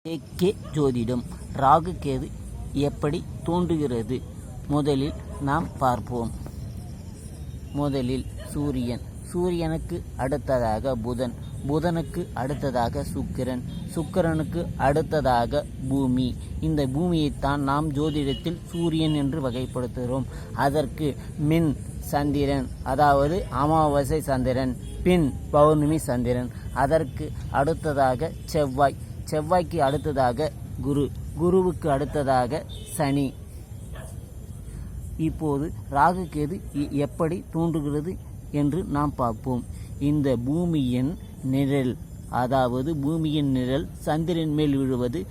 JK ஜோதிடம் ராகு கேது எப்படி தோன்றுகிறது முதலில் நாம் பார்ப்போம். முதலில் சூரியன், சூரியனுக்கு அடுத்ததாக புதன், புதனுக்கு அடுத்ததாக சுக்கிரன், சுக்கிரனுக்கு அடுத்ததாக பூமி. இந்த பூமியைத்தான் நாம் ஜோதிடத்தில் சூரியன் என்று வகைப்படுத்துகிறோம். அதற்கு மின் சந்திரன், அதாவது அமாவாசை சந்திரன், பின் பௌர்ணமி சந்திரன். அதற்கு அடுத்ததாக செவ்வாய், செவ்வாய்க்கு அடுத்ததாக குரு, குருவுக்கு அடுத்ததாக சனி. இப்போது ராகு கேது எப்படி தோன்றுகிறது என்று நாம் பார்ப்போம். இந்த பூமியின் நிழல், அதாவது பூமியின் நிழல் சந்திரன் மேல் விழுவது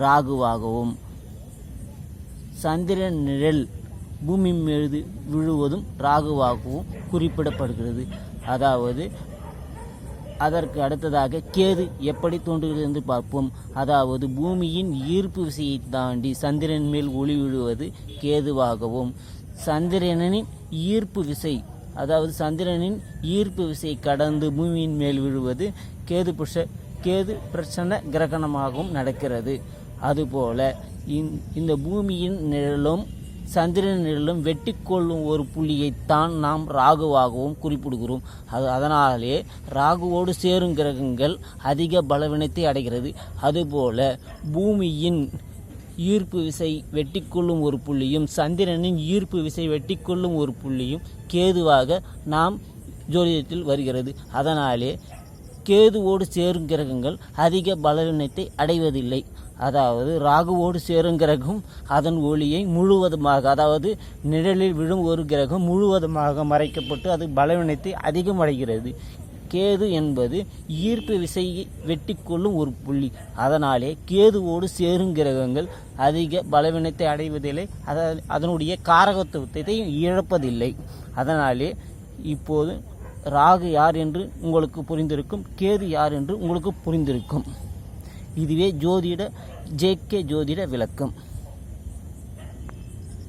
ராகுவாகவும், சந்திரன் நிழல் பூமி மீது விழுவதும் ராகுவாகவும் குறிப்பிடப்படுகிறது. அதாவது அதற்கு அடுத்ததாக கேது எப்படி தோன்றுகிறது என்று பார்ப்போம். அதாவது பூமியின் ஈர்ப்பு விசையை தாண்டி சந்திரன் மேல் ஒளி விழுவது கேதுவாகவும், சந்திரனின் ஈர்ப்பு விசை, அதாவது சந்திரனின் ஈர்ப்பு விசை கடந்து பூமியின் மேல் விழுவது கேது பிரசன்ன கிரகணமாகவும் நடக்கிறது. அதுபோல இந்த பூமியின் நிழலும் சந்திரன் நிழலும் வெட்டி கொள்ளும் ஒரு புள்ளியைத்தான் நாம் ராகுவாகவும் குறிப்பிடுகிறோம். அதனாலே ராகுவோடு சேரும் கிரகங்கள் அதிக பலவீனத்தை அடைகிறது. அதுபோல பூமியின் ஈர்ப்பு விசை வெட்டி கொள்ளும் ஒரு புள்ளியும் சந்திரனின் ஈர்ப்பு விசை வெட்டி கொள்ளும் ஒரு புள்ளியும் கேதுவாக நாம் ஜோதிடத்தில் வருகிறது. அதனாலே கேதுவோடு சேரும் கிரகங்கள் அதிக பலவீனத்தை அடைவதில்லை. அதாவது ராகுவோடு சேரும் கிரகம் அதன் ஒளியை முழுவதுமாக, அதாவது நிழலில் விழும் ஒரு கிரகம் முழுவதுமாக மறைக்கப்பட்டு அது பலவீனத்தை அதிகமடைகிறது. கேது என்பது ஈர்ப்பு விசையை வெட்டி கொள்ளும் ஒரு புள்ளி. அதனாலே கேதுவோடு சேரும் கிரகங்கள் அதிக பலவீனத்தை அடைவதில்லை, அதனுடைய காரகத்துவத்தை இழப்பதில்லை. அதனாலே இப்போது ராகு யார் என்று உங்களுக்கு புரிந்திருக்கும், கேது யார் என்று உங்களுக்கு புரிந்திருக்கும். இதுவே ஜேகே ஜோதிட விளக்கம்.